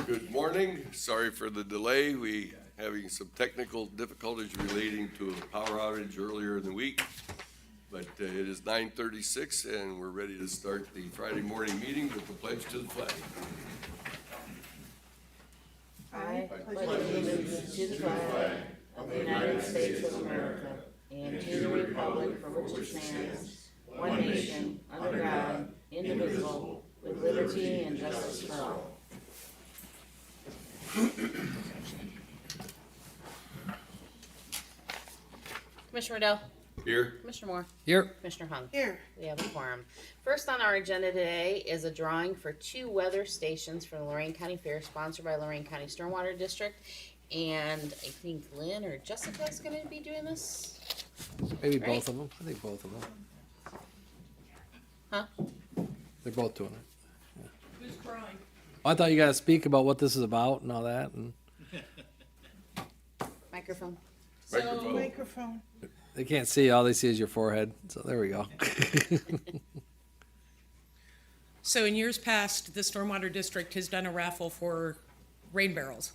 Good morning. Sorry for the delay. We having some technical difficulties relating to a power outage earlier in the week. But it is 9:36 and we're ready to start the Friday morning meeting with the pledge to the flag. I pledge allegiance to the flag of the United States of America and to the republic for which it stands, one nation, under God, indivisible, with liberty and justice for all. Commissioner Riddell. Here. Commissioner Moore. Here. Commissioner Hung. Here. We have a quorum. First on our agenda today is a drawing for 2 weather stations for the Lorain County Fair, sponsored by Lorain County Stormwater District. And I think Lynn or Jessica is going to be doing this. Maybe Right. both of them. I think both of them. Huh? They're both doing it. Who's crying? I thought you got to speak about what this is about and all that. And Microphone. Microphone. they can't see. All they see is your forehead. So there we go. So in years past, the Stormwater District has done a raffle for rain barrels.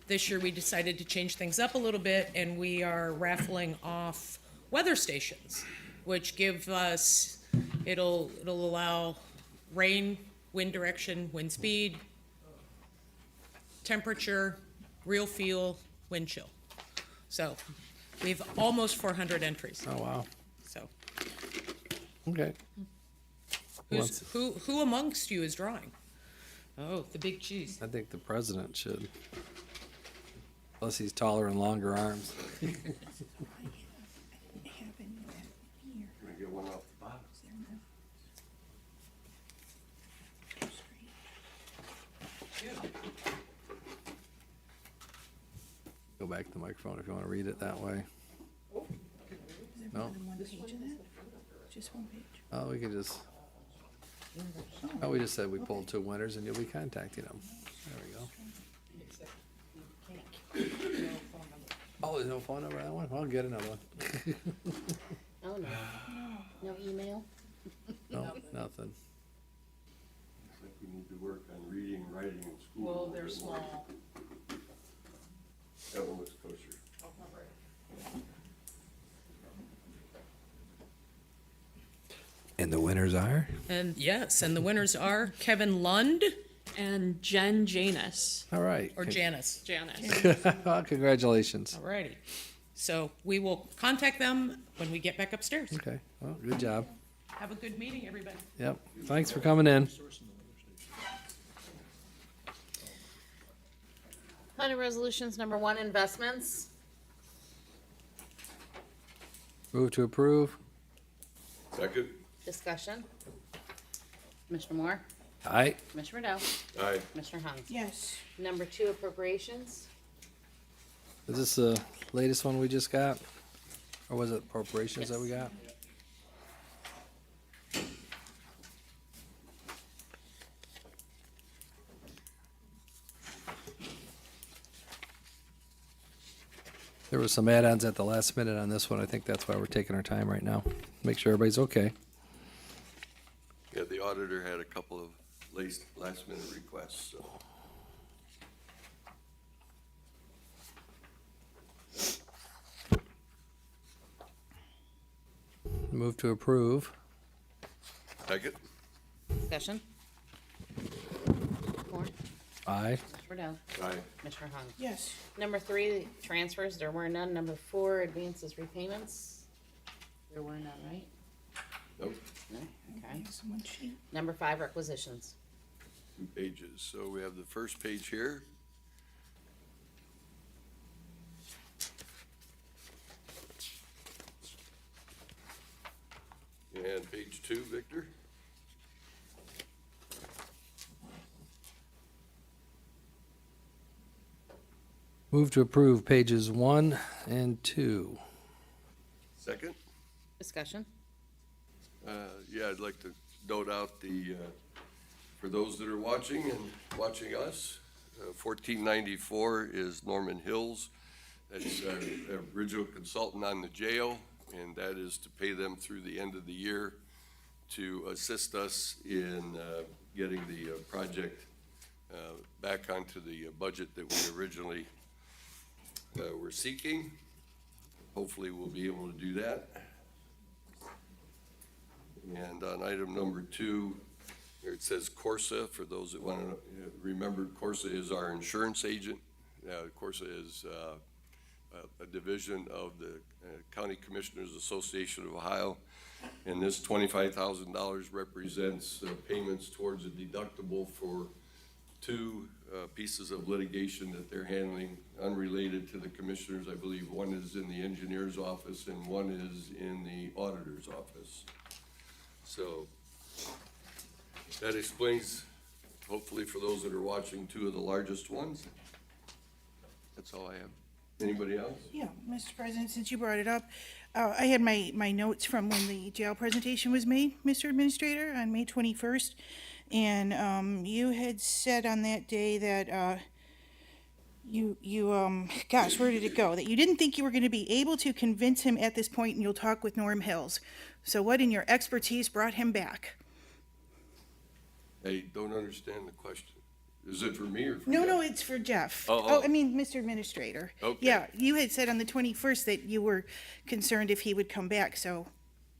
This year, we decided to change things up a little bit, and we are raffling off weather stations, which give us, it'll allow rain, wind direction, wind speed, temperature, real feel, wind chill. So we have almost 400 entries. Oh wow. So Okay. who amongst you is drawing? Oh, the big cheese. I think the president should. Plus he's taller and longer arms. Can I get one off the bottom? Go back to the microphone if you want to read it that way. No. Just one page. Oh, we could just. Oh, we just said we pulled 2 winners and you'll be contacting them. There we go. Oh, there's no phone number on that one? I'll get another one. Oh, no. No email? No, nothing. Looks like we need to work on reading, writing in school. Well, a little they're bit more. small. That one looks kosher. And the winners are? And yes, and the winners are Kevin Lund and Jen Janus. All right. or Janice. Janice. Well, congratulations. Alrighty. So we will contact them when we get back upstairs. Okay, well, good job. Have a good meeting, everybody. Yep, thanks for coming in. Under resolutions number 1, investments. Move to approve. Second. Discussion. Commissioner Moore. Aye. Commissioner Riddell. Aye. Commissioner Hung. Yes. Number 2, appropriations. Is this the latest one we just got? Or was it appropriations that we got? There was some add-ons at the last minute on this one. I think that's why we're taking our time right now. Make sure everybody's okay. Yeah, the auditor had a couple of last minute requests, so. Move to approve. Second. Discussion. Moore. Aye. Commissioner Riddell. Aye. Commissioner Hung. Yes. Number 3, transfers, there were none. Number 4, advances, repayments. There were none, right? Nope, No? Okay. One sheet. Number 5, requisitions. 2 pages. So we have the first page here. And page 2, Victor. Move to approve pages 1 and 2. Second. Discussion. Yeah, I'd like to note out for those that are watching and watching us, 1494 is Norman Hills. That's our original consultant on the jail, and that is to pay them through the end of the year to assist us in getting the project back onto the budget that we originally were seeking. Hopefully, we'll be able to do that. And on item number 2, here it says Corsa. For those that want to remember, Corsa is our insurance agent. Corsa is a division of the County Commissioners Association of Ohio. And this $25,000 represents payments towards a deductible for 2 pieces of litigation that they're handling unrelated to the commissioners. I believe one is in the engineer's office and one is in the auditor's office. So that explains, hopefully for those that are watching, 2 of the largest ones. That's all I have. Anybody else? Yeah, Mr. President, since you brought it up, I had my notes from when the jail presentation was made, Mr. Administrator, on May 21st. And you had said on that day that gosh, where did it go? That you didn't think you were going to be able to convince him at this point, and you'll talk with Norm Hills. So what in your expertise brought him back? I don't understand the question. Is it for me or for No, Jeff? no, it's for Jeff. Oh. I mean, Mr. Administrator. Okay. Yeah, you had said on the 21st that you were concerned if he would come back, so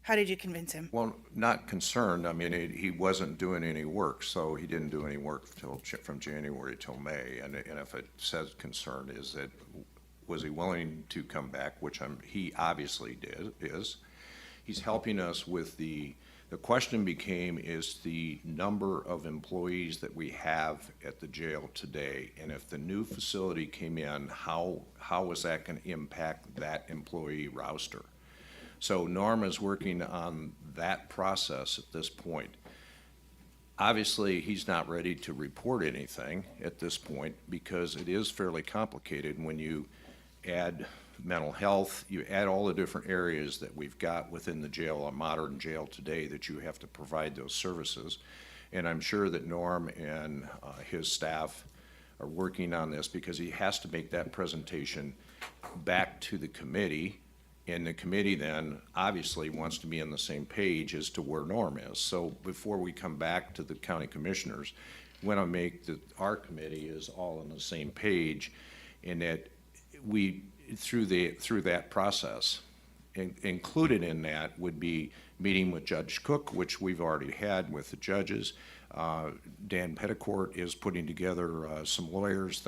how did you convince him? Well, not concerned. I mean, he wasn't doing any work, so he didn't do any work from January till May. And if it says concern, is that, was he willing to come back, which he obviously is. He's helping us with the question became, is the number of employees that we have at the jail today, and if the new facility came in, how is that going to impact that employee roster? So Norm is working on that process at this point. Obviously, he's not ready to report anything at this point because it is fairly complicated when you add mental health, you add all the different areas that we've got within the jail, a modern jail today, that you have to provide those services. And I'm sure that Norm and his staff are working on this because he has to make that presentation back to the committee. And the committee then obviously wants to be on the same page as to where Norm is. So before we come back to the county commissioners, we want to make that our committee is all on the same page, and that we, through that process, included in that would be meeting with Judge Cook, which we've already had with the judges. Dan Petticourt is putting together some lawyers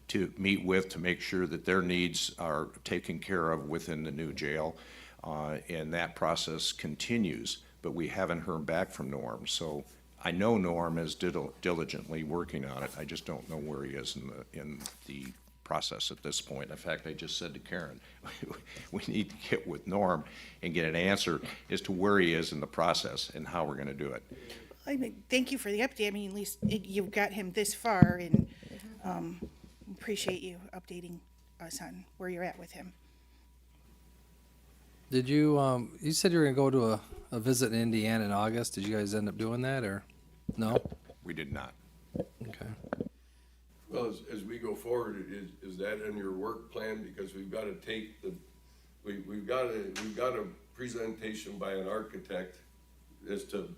to meet with to make sure that their needs are taken care of within the new jail. And that process continues, but we haven't heard back from Norm. So I know Norm is diligently working on it. I just don't know where he is in the process at this point. In fact, I just said to Karen, we need to get with Norm and get an answer as to where he is in the process and how we're going to do it. I mean, thank you for the update. I mean, at least you've got him this far, and appreciate you updating us on where you're at with him. Did you, you said you were gonna go to a visit in Indiana in August. Did you guys end up doing that, or no? We did not. Okay. Well, as we go forward, is that in your work plan? Because we've got to take we've got a presentation by an architect as to,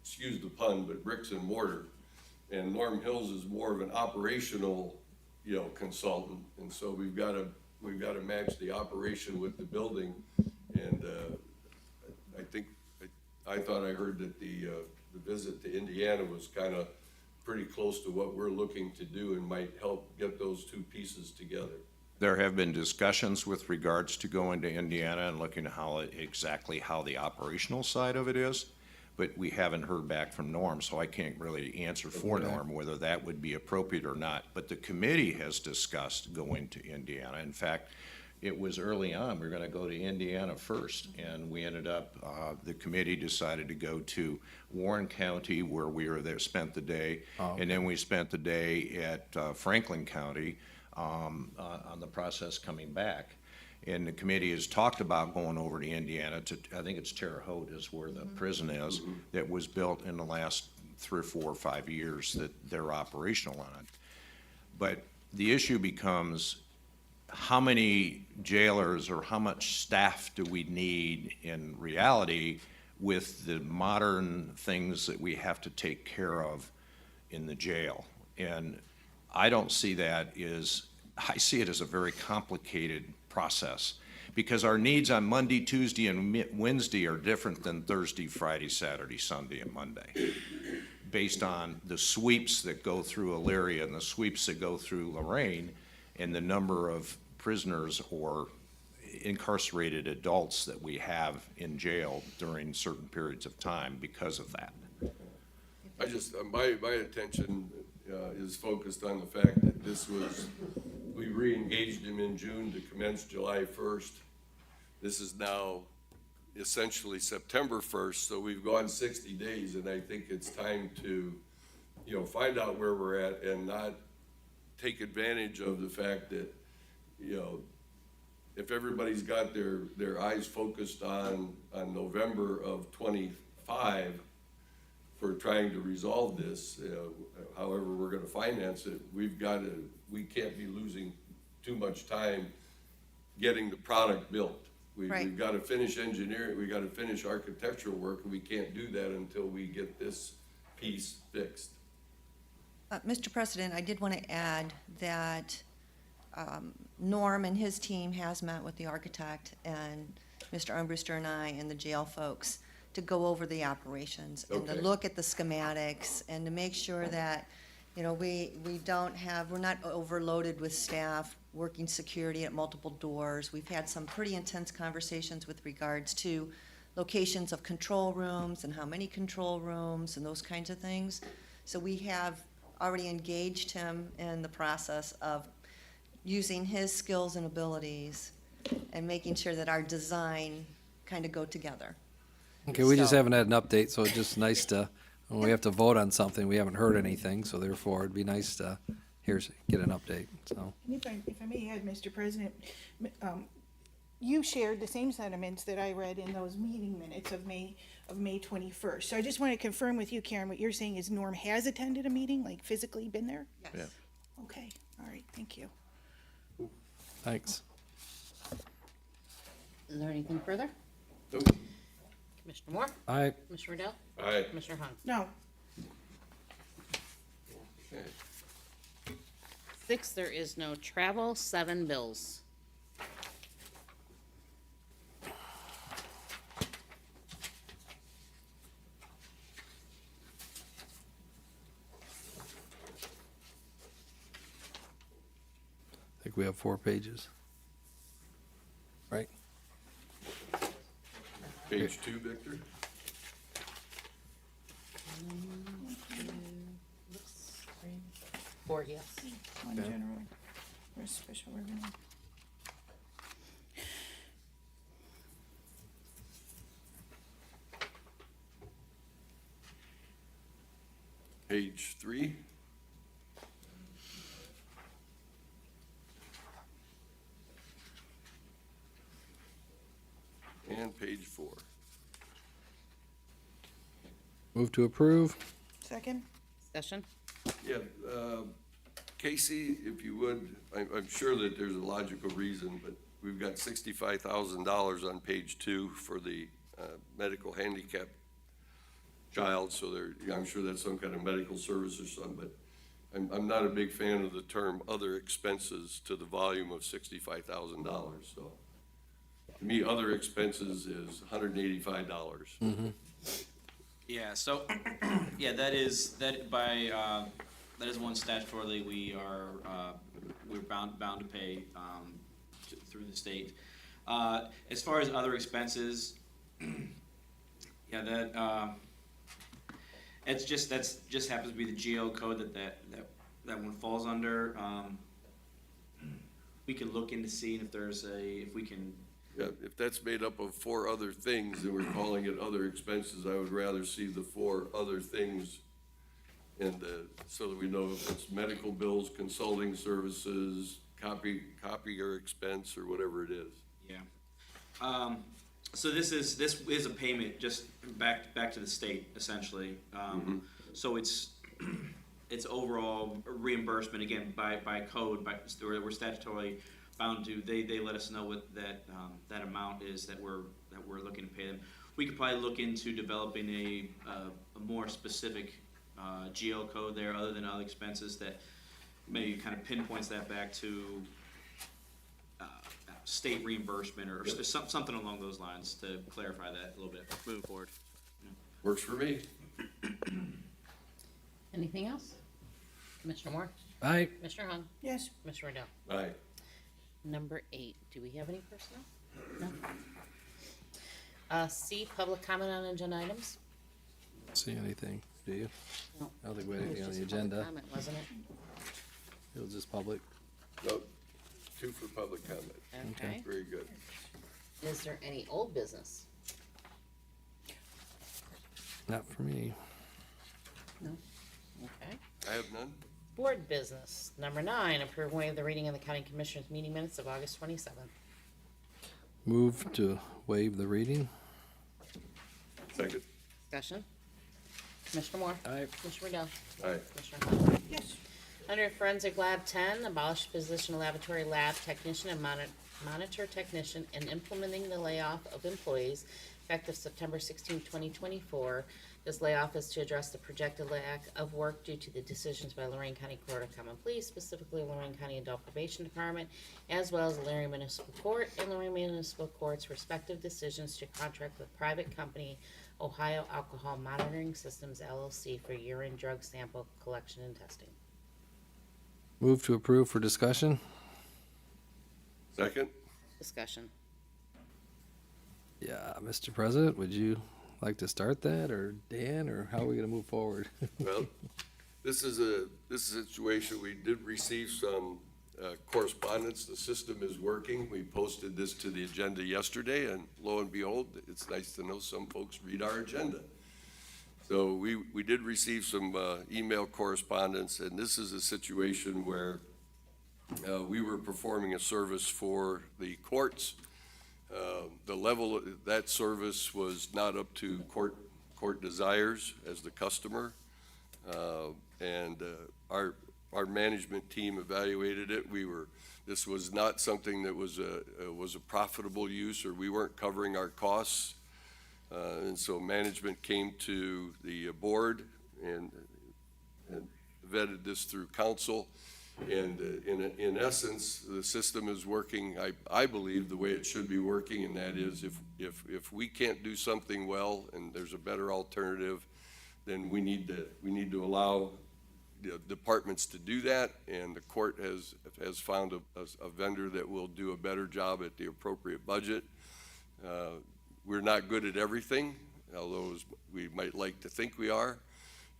excuse the pun, but bricks and mortar. And Norm Hills is more of an operational, consultant. And so we've got to match the operation with the building. And I thought I heard that the visit to Indiana was kind of pretty close to what we're looking to do and might help get those 2 pieces together. There have been discussions with regards to going to Indiana and looking at exactly how the operational side of it is, but we haven't heard back from Norm, so I can't really answer for Norm whether that would be appropriate or not. But the committee has discussed going to Indiana. In fact, it was early on, we were going to go to Indiana first, and we ended up, the committee decided to go to Warren County, where we were there, spent the day, and then we spent the day at Franklin County on the process coming back. And the committee has talked about going over to Indiana to, I think it's Terre Haute is where the prison is, that was built in the last 3 or 4 or 5 years that they're operational on. But the issue becomes, how many jailers or how much staff do we need in reality with the modern things that we have to take care of in the jail. And I don't see that I see it as a very complicated process, because our needs on Monday, Tuesday, and Wednesday are different than Thursday, Friday, Saturday, Sunday, and Monday, based on the sweeps that go through Elyria and the sweeps that go through Lorain, and the number of prisoners or incarcerated adults that we have in jail during certain periods of time because of that. I just, my attention is focused on the fact that we re-engaged him in June to commence July 1st. This is now essentially September 1st, so we've gone 60 days, and I think it's time to, find out where we're at and not take advantage of the fact that, if everybody's got their eyes focused on November of 25 for trying to resolve this, however we're gonna finance it, we can't be losing too much time getting the product built. Right. We've gotta finish engineering, we gotta finish architectural work, and we can't do that until we get this piece fixed. Mr. President, I did want to add that Norm and his team has met with the architect and Mr. Armbruster and I and the jail folks to go over the operations and to Okay. look at the schematics and to make sure that, we're not overloaded with staff working security at multiple doors. We've had some pretty intense conversations with regards to locations of control rooms and how many control rooms and those kinds of things. So we have already engaged him in the process of using his skills and abilities and making sure that our design kind of go together. Okay, we just So- haven't had an update, so it's just nice to, when we have to vote on something, we haven't heard anything, so therefore it'd be nice to get an update, so. And if I may add, Mr. President, you shared the same sentiments that I read in those meeting minutes of May 21st. So I just want to confirm with you, Karen, what you're saying is Norm has attended a meeting, like physically been there? Yes. Okay, all right, thank you. Thanks. Is there anything further? Nope. Commissioner Moore? Aye. Commissioner Riddell? Aye. Commissioner Hahn? No, Okay. 6, there is no travel. 7, bills. I think we have 4 pages. Right? Page 2, Victor? Oops, 4, yes. on general, or special revenue. Page 3? And page 4. Move to approve. Second? Discussion? Yeah, Casey, if you would, I'm sure that there's a logical reason, but we've got $65,000 on page 2 for the medical handicap child, so I'm sure that's some kind of medical service or something, but I'm not a big fan of the term other expenses to the volume of $65,000, so. To me, other expenses is $185. Yeah, so, yeah, that is one statutorily we're bound to pay, through the state. As far as other expenses, yeah, that's just happens to be the GO code that one falls under. We can look into seeing if we can. Yeah, if that's made up of 4 other things and we're calling it other expenses, I would rather see the 4 other things so that we know if it's medical bills, consulting services, copier expense, or whatever it is. Yeah. So this is a payment just back to the state essentially. So it's overall reimbursement again by code, we're statutorily bound to. They let us know what that amount is that we're looking to pay them. we could probably look into developing a more specific GL code there, other than other expenses, that maybe kind of pinpoints that back to state reimbursement or something along those lines to clarify that a little bit moving forward. Works for me. Anything else? Commissioner Moore? Aye. Commissioner Hung? Yes. Commissioner Riddell? Aye. Number 8, do we have any personnel? No. C, public comment on agenda items? See anything, do you? No. I don't think we have It was anything on the just public agenda. comment, wasn't it? It was just public. No, 2 for public comment. Okay. Very good. Is there any old business? Not for me. No. Okay. I have none. Board business. Number 9, approve and waive the reading of the county commissioners meeting minutes of August 27th. Move to waive the reading. Second. Discussion. Commissioner Moore? Aye. Commissioner Riddell? Aye. Commissioner Hung? Yes. Under Forensic Lab 10, abolish position of laboratory lab technician and monitor technician and implementing the layoff of employees effective September 16, 2024. This layoff is to address the projected lack of work due to the decisions by Lorain County Court of Common Pleas, specifically Lorain County Adult Probation Department, as well as Lorain Municipal Court and Lorain Municipal Court's respective decisions to contract with private company Ohio Alcohol Monitoring Systems LLC for urine drug sample collection and testing. Move to approve for discussion. Second. Discussion. Yeah, Mr. President, would you like to start that, or Dan, or how are we gonna move forward? Well, this is a situation, we did receive some correspondence. The system is working. We posted this to the agenda yesterday, and lo and behold, it's nice to know some folks read our agenda. So we did receive some email correspondence, and this is a situation where we were performing a service for the courts. The level of that service was not up to court desires as the customer. And our management team evaluated it. This was not something that was a profitable use, or we weren't covering our costs. And so management came to the board and vetted this through council. And in essence, the system is working, I believe, the way it should be working, and that is if we can't do something well and there's a better alternative, then we need to allow the departments to do that, and the court has found a vendor that will do a better job at the appropriate budget. We're not good at everything, although we might like to think we are.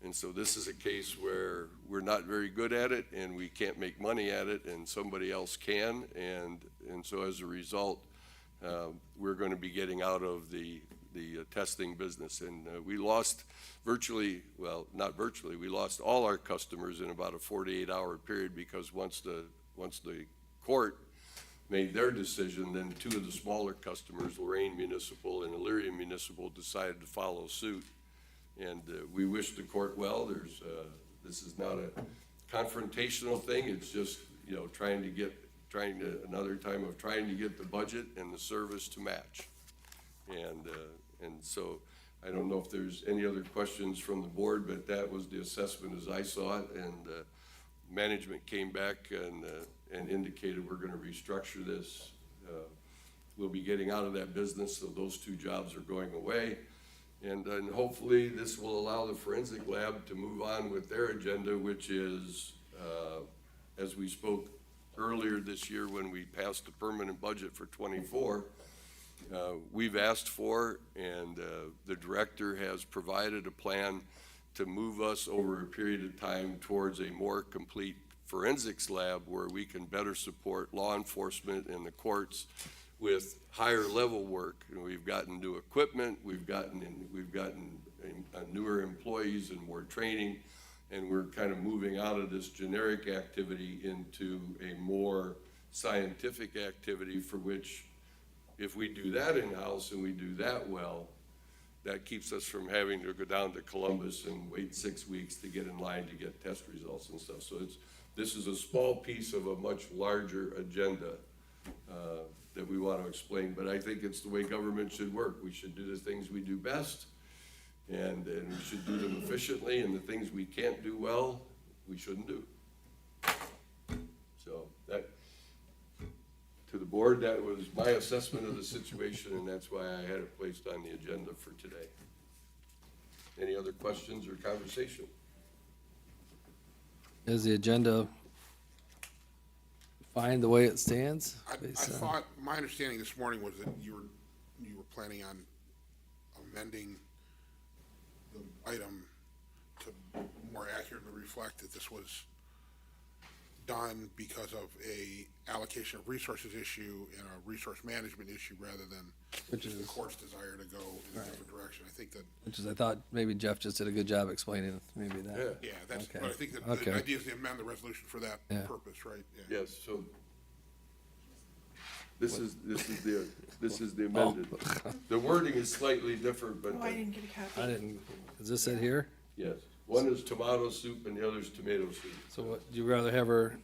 And so this is a case where we're not very good at it, and we can't make money at it, and somebody else can. And so as a result, we're going to be getting out of the testing business. And we lost we lost all our customers in about a 48-hour period, because once the court made their decision, then 2 of the smaller customers, Lorain Municipal and Illyria Municipal, decided to follow suit. And we wish the court well. This is not a confrontational thing. It's just, trying to get the budget and the service to match. And so I don't know if there's any other questions from the board, but that was the assessment as I saw it. And management came back and indicated we're going to restructure this. We'll be getting out of that business, so those 2 jobs are going away. And hopefully this will allow the forensic lab to move on with their agenda, which is, as we spoke earlier this year when we passed the permanent budget for '24, we've asked for, and the director has provided a plan to move us over a period of time towards a more complete forensics lab where we can better support law enforcement and the courts with higher level work. We've gotten new equipment, we've gotten newer employees and more training, and we're kind of moving out of this generic activity into a more scientific activity, for which, if we do that in-house and we do that well, that keeps us from having to go down to Columbus and wait 6 weeks to get in line to get test results and stuff. So this is a small piece of a much larger agenda that we want to explain, but I think it's the way government should work. We should do the things we do best, and we should do them efficiently, and the things we can't do well, we shouldn't do. So that, to the board, that was my assessment of the situation, and that's why I had it placed on the agenda for today. Any other questions or conversation? Is the agenda fine the way it stands? I thought, my understanding this morning was that you were planning on amending the item to more accurately reflect that this was done because of a allocation of resources issue and a resource management issue rather than just the court's desire to go in a different direction. I think that. Which is, I thought maybe Jeff just did a good job explaining maybe that. Yeah, that's, Okay. but I think that Okay. the idea is to amend the resolution for that Yeah. purpose, right? Yeah. Yes, so this is the amended. The wording is slightly different, but Oh, I didn't get a copy. I didn't, is this it here? yes, one is tomato soup and the other is tomato soup. So what, do you rather have her,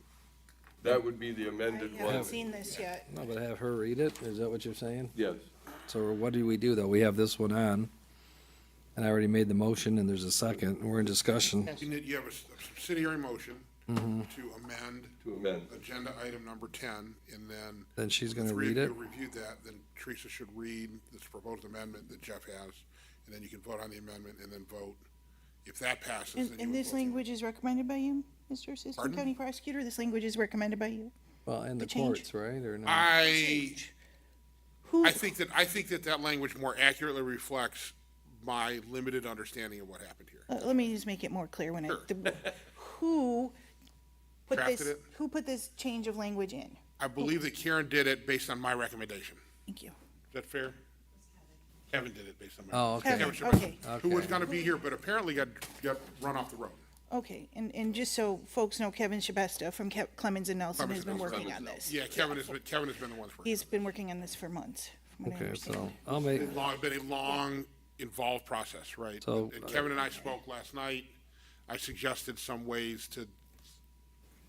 That would be the I amended haven't one. seen this yet. no, but have her read it? Is that what you're saying? Yes, So what do we do though? We have this one on, and I already made the motion and there's a second, and we're in discussion. You have a subsidiary motion to amend to amend. agenda item number 10, and then. Then she's gonna three of read it? you reviewed that, then Teresa should read this proposed amendment that Jeff has, and then you can vote on the amendment and then vote. If that passes, then you And would this vote. language is recommended by you, Mr. Assistant Pardon? County Prosecutor? This language is recommended by you? Well, and the The change? courts, right, or no? Who, I think that language more accurately reflects my limited understanding of what happened here. let me just make it more clear when Sure. who put Drafted this, it? who put this change of language in? I believe that Karen did it based on my recommendation. Thank you. Is that fair? Kevin did it based on my. Oh, okay. Kevin, Kevin okay. Shabbat, who was gonna be here, but apparently got run off the road. Okay, and just so folks know, Kevin Shabesta from Clemens and Nelson has been Clemens and working on Clemens this. Yeah, Kevin has been the one working. He's been working on this for months, from what I Okay, understand. so I'll make, Been a long, involved process, right? So- And Kevin and I spoke last night. I suggested some ways to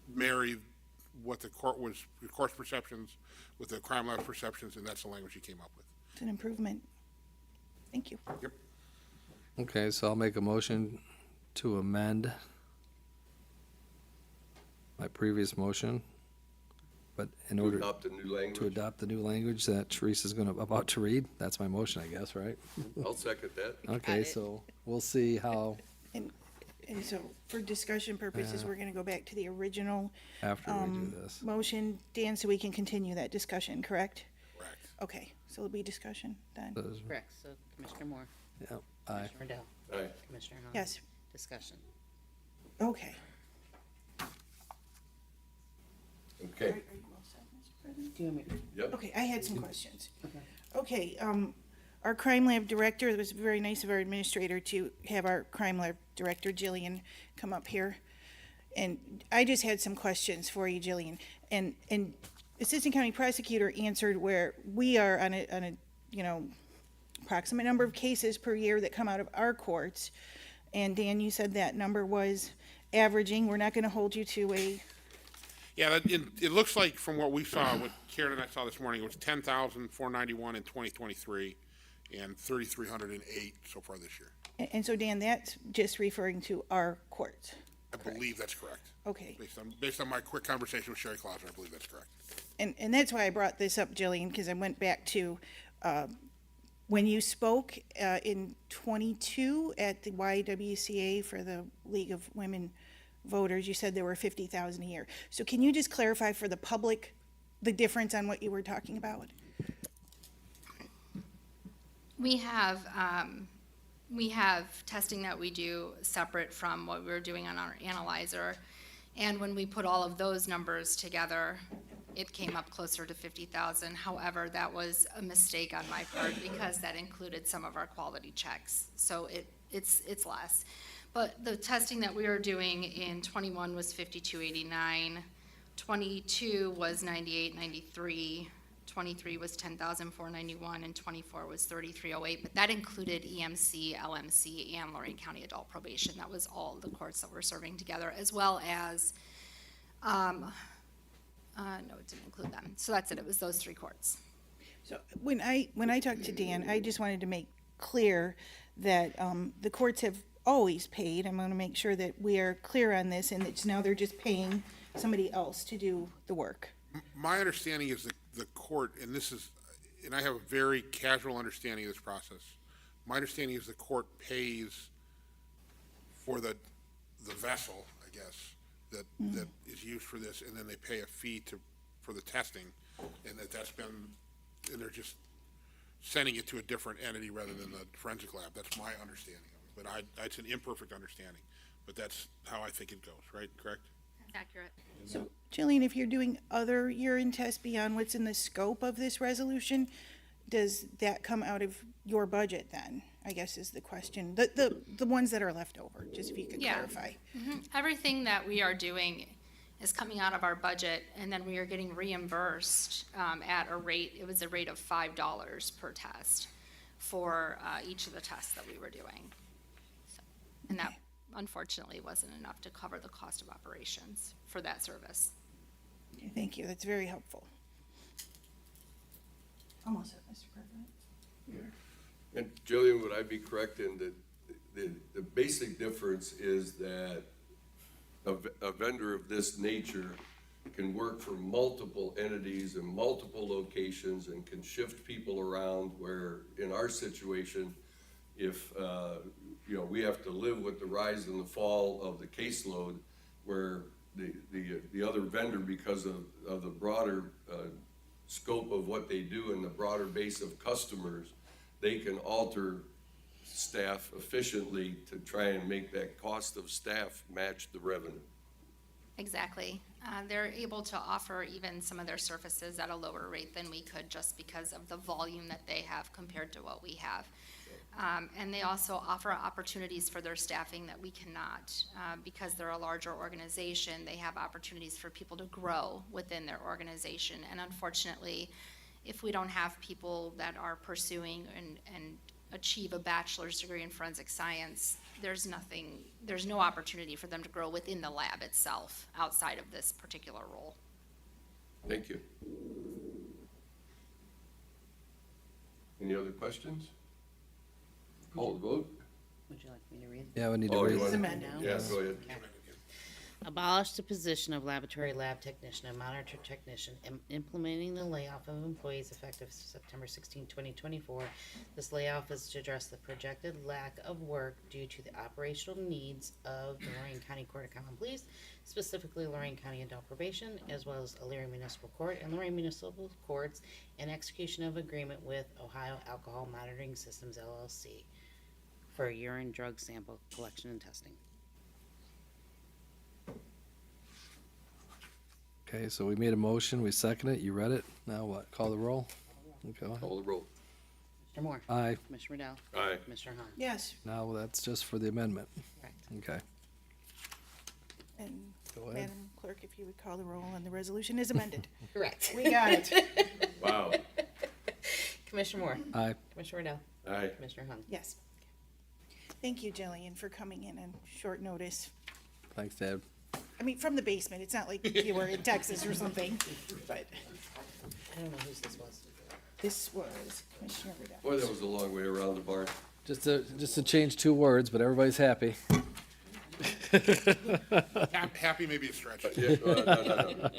marry what the court's perceptions with the crime lab perceptions, and that's the language he came up with. It's an improvement. Thank you. Yep. okay, so I'll make a motion to amend my previous motion, but in to order adopt the new to language. adopt the new language that Teresa's about to read, that's my motion, I guess, right? I'll second that. Okay, it. so we'll see how, And so, for discussion purposes, we're gonna go back to the original, after we do this. motion, Dan, so we can continue that discussion, correct? Correct. Okay, so it'll be discussion then. Correct, so Commissioner Moore, Yeah, aye. Commissioner Riddell, Aye. Commissioner Arnold. Yes, Discussion. okay. Okay, Are you all set, Mr. President? Do you want me? yep. Okay, I had some questions. Okay, our crime lab director, it was very nice of our administrator to have our crime lab director, Jillian, come up here. And I just had some questions for you, Jillian. And Assistant County Prosecutor answered where we are on a, approximate number of cases per year that come out of our courts. And Dan, you said that number was averaging. We're not gonna hold you to a, Yeah, it looks like from what we saw, what Karen and I saw this morning, it was 10,491 in 2023 and 3,308 so far this year. and so Dan, that's just referring to our courts. I believe that's correct. Okay. Based on my quick conversation with Sherry Clauser, I believe that's correct. And that's why I brought this up, Jillian, because I went back to, when you spoke in '22 at the YWCA for the League of Women Voters, you said there were 50,000 a year. So can you just clarify for the public the difference on what you were talking about? We have testing that we do separate from what we're doing on our analyzer. And when we put all of those numbers together, it came up closer to 50,000. However, that was a mistake on my part because that included some of our quality checks. So it's less. But the testing that we were doing in '21 was 5289, '22 was 9893, '23 was 10,491, and '24 was 3308. But that included EMC, LMC, and Lorain County Adult Probation. That was all the courts that we're serving together, as well as, no, it didn't include them. So that's it. It was those three courts. So when I talked to Dan, I just wanted to make clear that the courts have always paid. I'm going to make sure that we are clear on this, and that now they're just paying somebody else to do the work. My understanding is the court, and I have a very casual understanding of this process. My understanding is the court pays for the vessel, I guess, that is used for this, and then they pay a fee for the testing, and and they're just sending it to a different entity rather than the forensic lab. That's my understanding of it, but it's an imperfect understanding, but that's how I think it goes, right? Correct? Accurate. So, Jillian, if you're doing other urine tests beyond what's in the scope of this resolution, does that come out of your budget then? I guess is the question. The ones that are left over, just if you could Yeah. clarify. Everything that we are doing is coming out of our budget, and then we are getting reimbursed at a rate, it was a rate of $5 per test for each of the tests that we were doing. So, and that unfortunately wasn't enough to cover the cost of operations for that service. Okay, thank you. That's very helpful. Almost set, Mr. President. And Jillian, would I be correct in that the basic difference is that a vendor of this nature can work for multiple entities and multiple locations and can shift people around, where in our situation, if, we have to live with the rise and the fall of the caseload, where the other vendor, because of the broader scope of what they do and the broader base of customers, they can alter staff efficiently to try and make that cost of staff match the revenue. Exactly. They're able to offer even some of their services at a lower rate than we could, just because of the volume that they have compared to what we have. And they also offer opportunities for their staffing that we cannot. Because they're a larger organization, they have opportunities for people to grow within their organization. And unfortunately, if we don't have people that are pursuing and achieve a bachelor's degree in forensic science, there's no opportunity for them to grow within the lab itself outside of this particular role. Thank you. Any other questions? Call the vote? Would you like me to read? Yeah, we need to Oh, you read want- it. amended. Yeah, go ahead. Abolish the position of laboratory lab technician and monitor technician, implementing the layoff of employees effective September 16, 2024. This layoff is to address the projected lack of work due to the operational needs of the Lorain County Court of Common Pleas, specifically Lorain County Adult Probation, as well as Elyria Municipal Court and Lorain Municipal Courts, and execution of agreement with Ohio Alcohol Monitoring Systems LLC for urine drug sample collection and testing. Okay, so we made a motion, we second it, you read it, now what, call the roll? Okay, Call the roll. Mr. Moore? aye, Commissioner Riddell? Aye. Commissioner Hahn? Yes, now that's just for the amendment, Correct. okay. and Go ahead. Madam Clerk, if you would call the roll on the resolution is amended. Correct. We got it. Wow. Commissioner Moore? Aye, Commissioner Riddell? Aye. Commissioner Hahn? Yes. Thank you, Jillian, for coming in on short notice. thanks, Deb. I mean, from the basement. It's not like you were in Texas or something, but I don't know whose this was. this was Commissioner Riddell. Boy, that was a long way around the barn. Just to change 2 words, but everybody's happy. Happy may be a stretch. Yeah, no.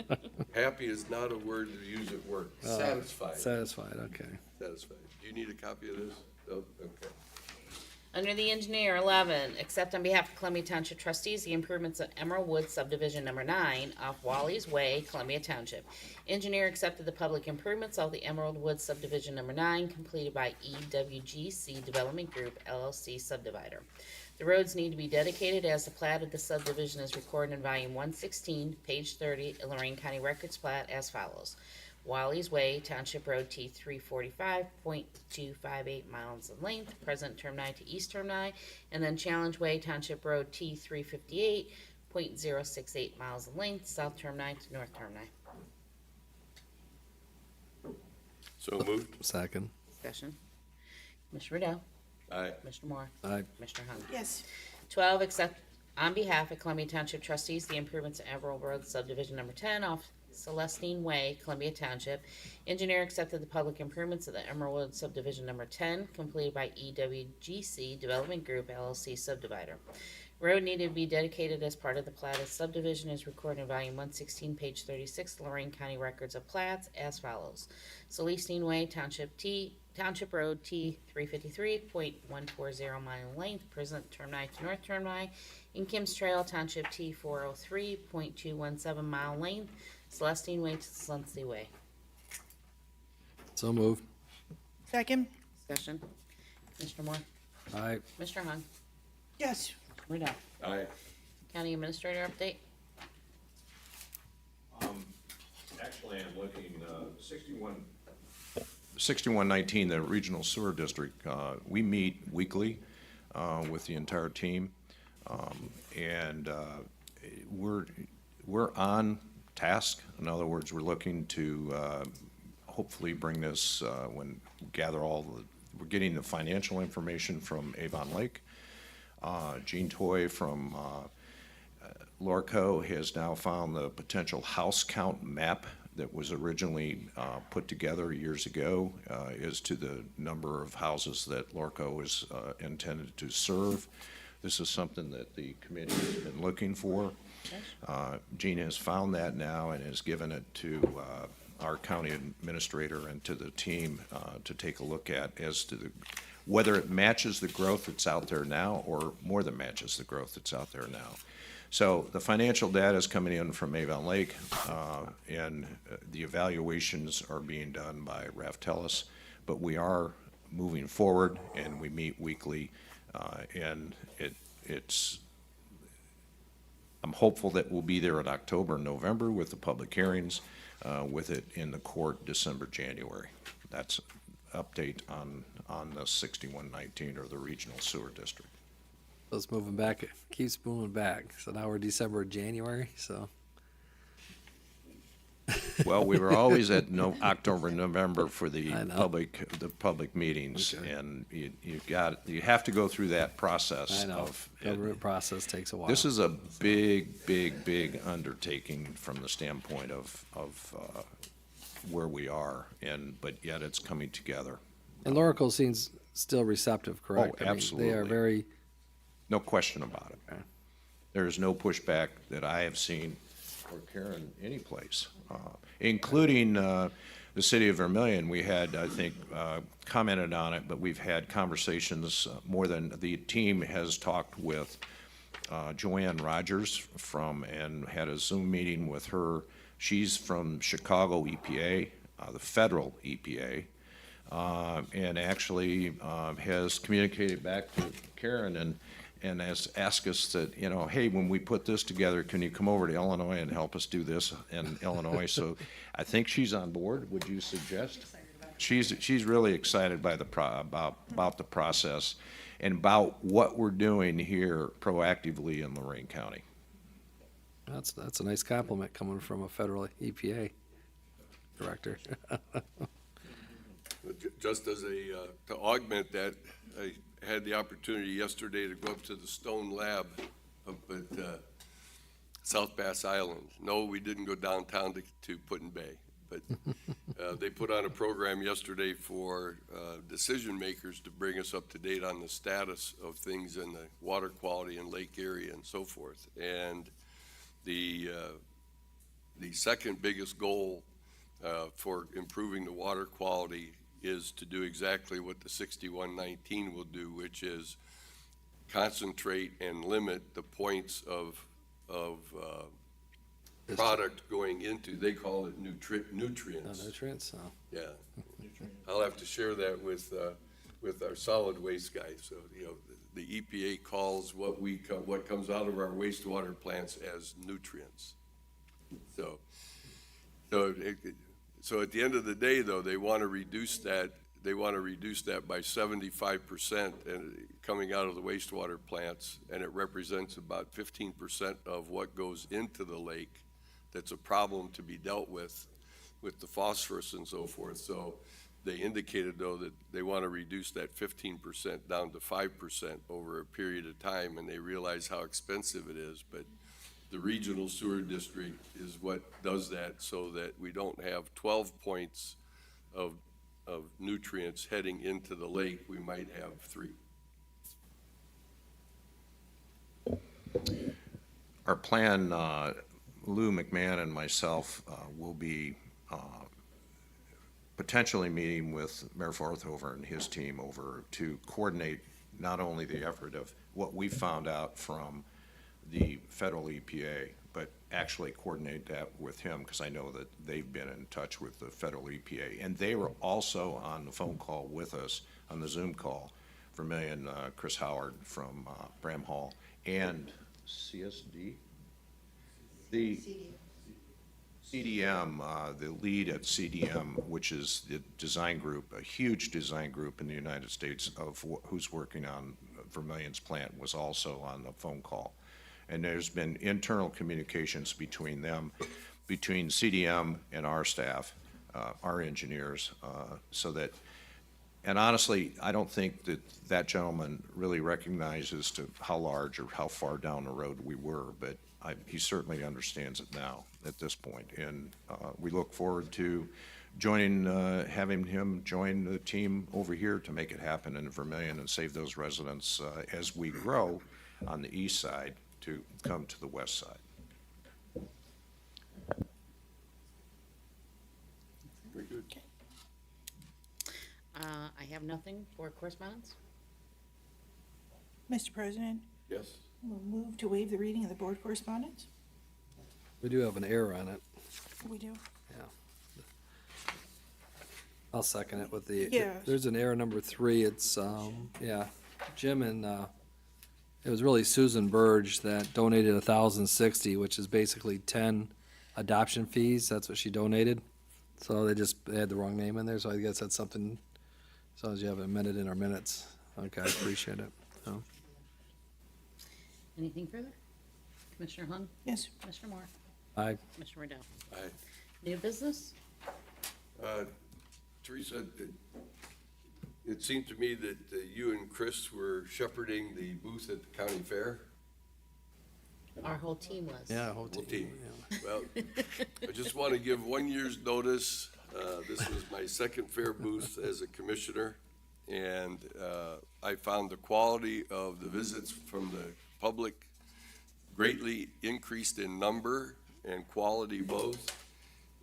Happy is not a word to use at work. Satisfied. Satisfied, okay. Satisfied. Do you need a copy of this? No? Okay. Under the engineer, 11, accept on behalf of Columbia Township trustees the improvements of Emerald Woods subdivision number 9 off Wally's Way, Columbia Township. Engineer accepted the public improvements of the Emerald Woods subdivision number 9 completed by EWGC Development Group LLC subdivider. The roads need to be dedicated as the plat of the subdivision is recorded in volume 116, page 30, Lorain County Records Plat as follows. Wally's Way, Township Road T 345.258 miles in length, present termini to east termini, and then Challenge Way, Township Road T 358.068 miles in length, south termini to north termini. So moved. Second, Discussion. Commissioner Riddell. Aye. Commissioner Moore. aye, Commissioner Hung. Yes, 12, accept on behalf of Columbia Township trustees the improvements to Emerald Road subdivision number 10 off Celestine Way, Columbia Township. Engineer accepted the public improvements of the Emerald Subdivision Number 10, completed by EWGC Development Group LLC Subdivider. Road needed to be dedicated as part of the plat of subdivision is recorded in volume 116, page 36, Lorain County Records of Plats as follows. Celestine Way, Township Road T 353.140 mile length, present termini to north termini. In Kim's Trail, Township T 403.217 mile length, Celestine Way to Swansea Way. So moved. Second? Discussion. Commissioner Moore? Aye. Commissioner Hung? Yes. Riddell? Aye. County Administrator update? Actually, I'm looking, 6119, the Regional Sewer District, we meet weekly with the entire team. And we're on task. In other words, we're looking to hopefully bring this, we're getting the financial information from Avon Lake. Gene Toy from Lorco has now found the potential house count map that was originally put together years ago as to the number of houses that Lorco is intended to serve. This is something that the committee has been looking for. Gene has found that now and has given it to our county administrator and to the team to take a look at as to whether it matches the growth that's out there now or more than matches the growth that's out there now. So the financial data is coming in from Avon Lake, and the evaluations are being done by Raftellus, but we are moving forward and we meet weekly, and I'm hopeful that we'll be there in October and November with the public hearings, with it in the court December, January. That's update on the 6119 or the Regional Sewer District. So it's moving back, it keeps moving back. So now we're December, January, so. Well, we were always at October, November for the I know. public meetings, Okay. and you have to go through that process. I know, government process takes a while. This is a big undertaking from the standpoint of where we are, but yet it's coming together. And Loracle seems still receptive, correct? Oh, I mean, They are absolutely. very, No question about it. Okay. There is no pushback that I have seen or Karen anyplace, including the city of Vermillion. We had, I think, commented on it, but we've had conversations more than the team has talked with Joanne Rogers and had a Zoom meeting with her. She's from Chicago EPA, the federal EPA, and actually has communicated back to Karen and has asked us that, hey, when we put this together, can you come over to Illinois and help us do this in Illinois? So I think she's on board, would you suggest? She's really excited by about the process and about what we're doing here proactively in Lorain County. that's a nice compliment coming from a federal EPA director. Just as to augment that, I had the opportunity yesterday to go up to the Stone Lab up at South Bass Island. No, we didn't go downtown to Put-in Bay, but they put on a program yesterday for decision makers to bring us up to date on the status of things in the water quality and lake area and so forth. And the second biggest goal for improving the water quality is to do exactly what the 6119 will do, which is concentrate and limit the points of product going into, they call it nutrients. Nutrients, so. Yeah. I'll have to share that with our solid waste guys. So, the EPA calls what comes out of our wastewater plants as nutrients. So at the end of the day, though, they want to reduce that. They want to reduce that by 75% and coming out of the wastewater plants, and it represents about 15% of what goes into the lake. That's a problem to be dealt with the phosphorus and so forth. So they indicated, though, that they want to reduce that 15% down to 5% over a period of time, and they realize how expensive it is. But the regional sewer district is what does that, so that we don't have 12 points of nutrients heading into the lake. We might have 3. Our plan, Lou McMahon and myself will be potentially meeting with Mayor Forthover and his team over to coordinate not only the effort of what we found out from the federal EPA, but actually coordinate that with him, because I know that they've been in touch with the federal EPA. And they were also on the phone call with us, on the Zoom call, Vermillion, Chris Howard from Bram Hall, and CSD? The CDM, the lead at CDM, which is the design group, a huge design group in the United States of who's working on Vermillion's plant, was also on the phone call. And there's been internal communications between them, between CDM and our staff, our engineers, so that, and honestly, I don't think that that gentleman really recognizes to how large or how far down the road we were, but he certainly understands it now at this point. And we look forward to joining, having him join the team over here to make it happen in Vermillion and save those residents as we grow on the east side to come to the west side. Very good. I have nothing for correspondence. Mr. President, Yes. we'll move to waive the reading of the board correspondence. We do have an error on it. We do. I'll second it with the, Yeah. there's an error number 3. It's, Jim and, it was really Susan Burge that donated 1,060, which is basically 10 adoption fees. That's what she donated. So they had the wrong name in there, so I guess that's something, as long as you have it amended in our minutes. Okay, I appreciate it. So, Anything further? Commissioner Hung? Yes. Commissioner Moore? aye. Commissioner Riddell? Aye. New business? Teresa, it seemed to me that you and Chris were shepherding the booth at the county fair. Our whole team was. Yeah, whole Whole team. team. Well, I just want to give 1 year's notice. This was my second fair booth as a commissioner, and I found the quality of the visits from the public greatly increased in number and quality both.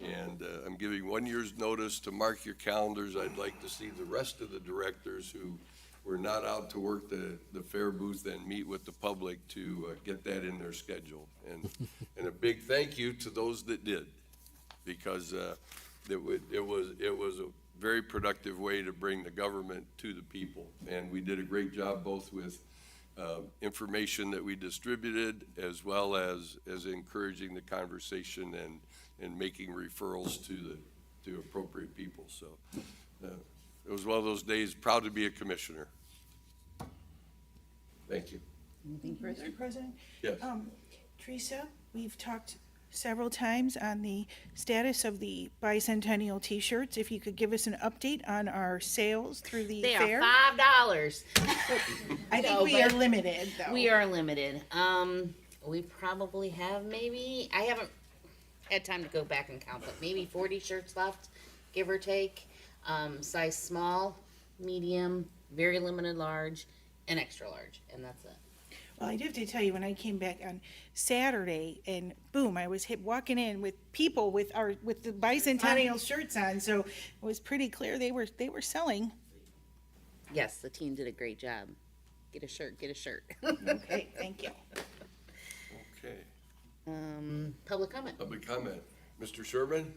And I'm giving 1 year's notice to mark your calendars. I'd like to see the rest of the directors who were not out to work the fair booth and meet with the public to get that in their schedule. And a big thank you to those that did, because it was a very productive way to bring the government to the people. And we did a great job both with information that we distributed, as well as encouraging the conversation and making referrals to appropriate people. So it was one of those days, proud to be a commissioner. Thank you. Anything further? Mr. President? Yes. Teresa, we've talked several times on the status of the bicentennial T-shirts. If you could give us an update on our sales through the They fair. are $5. I think No, we are but limited, though. We are limited. We probably have I haven't had time to go back and count, but maybe 40 shirts left, give or take. Size small, medium, very limited large, and extra large, and that's it. Well, I do have to tell you, when I came back on Saturday, and boom, I was walking in with people with the bicentennial shirts on, so it was pretty clear they were selling. Yes, the team did a great job. Get a shirt, get a shirt. Okay, thank you. Okay. Public comment. Public comment. Mr. Sherman?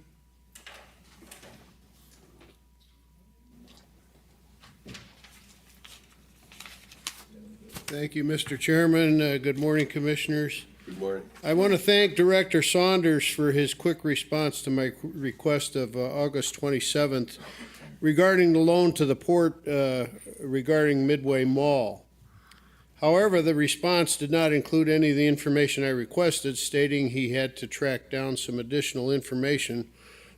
Thank you, Mr. Chairman. Good morning, Commissioners. Good morning. I want to thank Director Saunders for his quick response to my request of August 27th regarding the loan to the port regarding Midway Mall. However, the response did not include any of the information I requested, stating he had to track down some additional information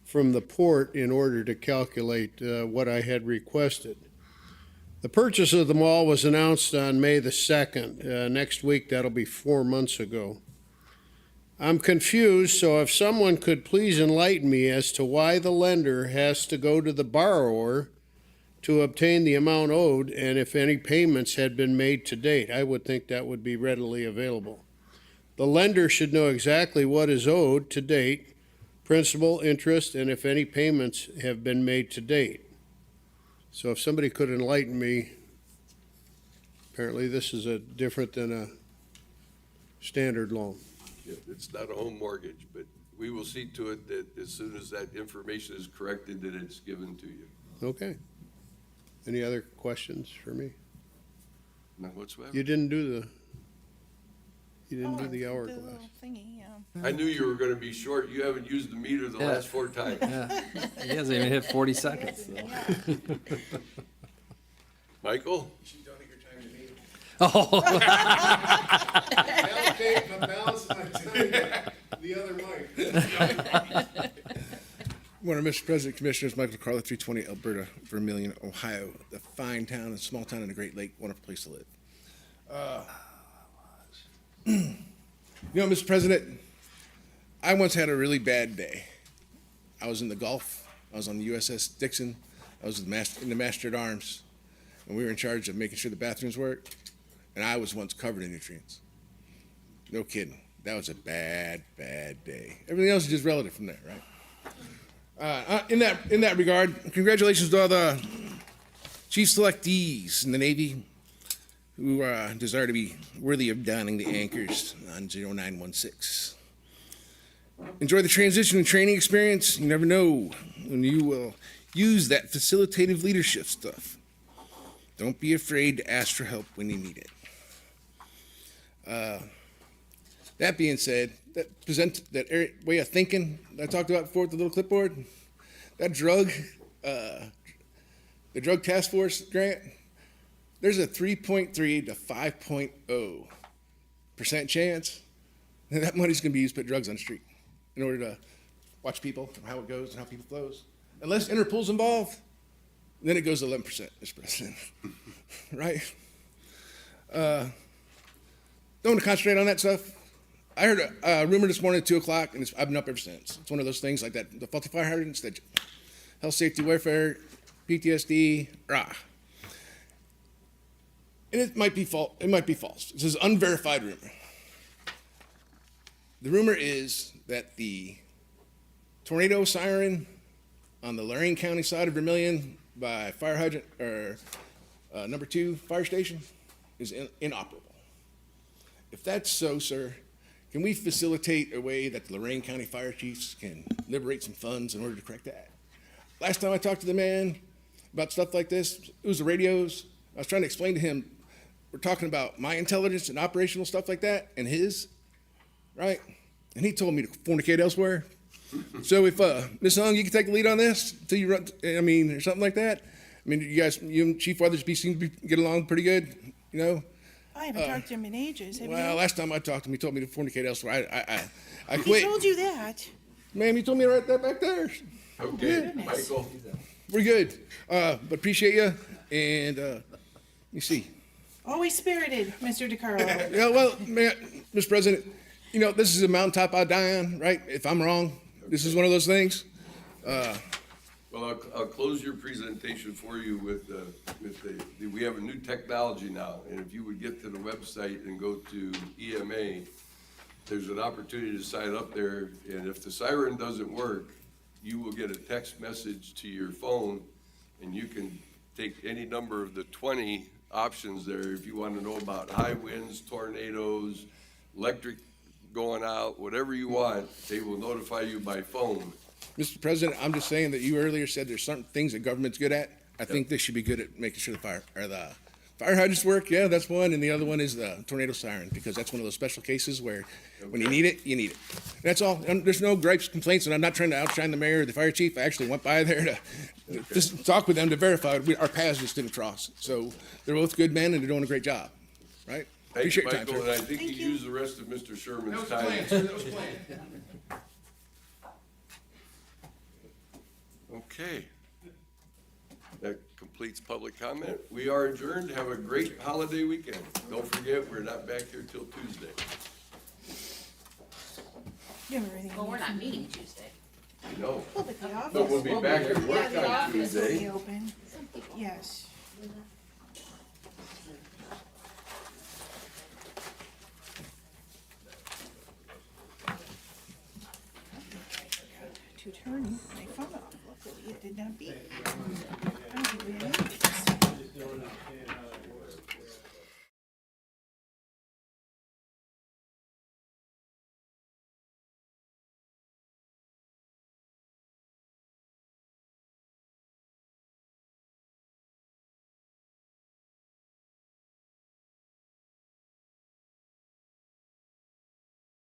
from the port in order to calculate what I had requested. The purchase of the mall was announced on May the 2nd. Next week, that'll be 4 months ago. I'm confused, so if someone could please enlighten me as to why the lender has to go to the borrower to obtain the amount owed, and if any payments had been made to date. I would think that would be readily available. The lender should know exactly what is owed to date, principal, interest, and if any payments have been made to date. So if somebody could enlighten me, apparently this is different than a standard loan. It's not a home mortgage, but we will see to it that as soon as that information is corrected, that it's given to you. Okay. Any other questions for me? None whatsoever. You didn't do the Oh, the hourglass. little thingy, yeah. I knew you were gonna be short. You haven't used the meter the Yeah. last 4 times. Yeah, he hasn't even hit 40 seconds. So. Michael? Oh, Allocate the balance of my time, the other mic. Morning, Mr. President, Commissioners, Michael Carla, 320 Alberta, Vermilion, Ohio. A fine town, a small town in the Great Lake, wonderful place to live. You know, Mr. President, I once had a really bad day. I was in the Gulf, I was on the USS Dixon, I was in the Master at Arms, and we were in charge of making sure the bathrooms worked, and I was once covered in nutrients. No kidding. That was a bad, bad day. Everything else is just relative from there, right? In that regard, congratulations to all the chief selectees in the Navy who desire to be worthy of donning the anchors on 0916. Enjoy the transition and training experience. You never know when you will use that facilitative leadership stuff. Don't be afraid to ask for help when you need it. That being said, that way of thinking that I talked about before with the little clipboard, that the drug task force grant, there's a 3.3 to 5.0% chance that that money's going to be used to put drugs on the street in order to watch people, how it goes and how people flows. Unless Interpol's involved, then it goes to 11%, Mr. President. Right? Don't want to concentrate on that stuff. I heard a rumor this morning at 2 o'clock, and I've been up ever since. It's one of those things like that, the faulty fire hydrants, that health, safety, welfare, PTSD, rah. And it might be false. This is unverified rumor. The rumor is that the tornado siren on the Lorain County side of Vermilion by fire hydrant, or number 2 fire station, is inoperable. If that's so, sir, can we facilitate a way that the Lorain County fire chiefs can liberate some funds in order to correct that? Last time I talked to the man about stuff like this, it was the radios. I was trying to explain to him, we're talking about my intelligence and operational stuff like that, and his, right? And he told me to fornicate elsewhere. So if, Ms. Hung, you can take the lead on this until you run, or something like that. I mean, you and Chief Weathersby seem to get along pretty good, you know? I haven't talked to him in ages. Have Well, you? last time I talked to him, he told me to fornicate elsewhere. I He quit. told you that. Ma'am, he told me right there back there. Okay, Michael? We're good. But appreciate you. And let me see. Always spirited, Mr. DeCarlo. Yeah, well, Mr. President, you know, this is a mountaintop I die on, right? If I'm wrong, this is one of those things. Well, I'll close your presentation for you with we have a new technology now, and if you would get to the website and go to EMA, there's an opportunity to sign up there, and if the siren doesn't work, you will get a text message to your phone, and you can take any number of the 20 options there if you want to know about high winds, tornadoes, electric going out, whatever you want, they will notify you by phone. Mr. President, I'm just saying that you earlier said there's certain things that government's good at. I think they should be good at making sure the fire hydrants work. Yeah, that's one. And the other one is the tornado siren, because that's one of those special cases where when you need it, you need it. That's all. And there's no gripes, complaints, and I'm not trying to outshine the mayor or the fire chief. I actually went by there to just talk with them to verify our paths just didn't cross. So they're both good men and they're doing a great job, right? Thank you, Appreciate your time, Michael, sir. and I think you used the rest of Mr. Sherman's time. That was planned. Okay. That completes public comment. We are adjourned. Have a great holiday weekend. Don't forget, we're not back here till Tuesday. Yeah, everything. Well, we're not meeting Tuesday. No, Well, but the office. but we'll be back at Yeah, work the on office will be Tuesday. open, yes. To turn my phone off, luckily it did not beep. I don't think we had any beeps.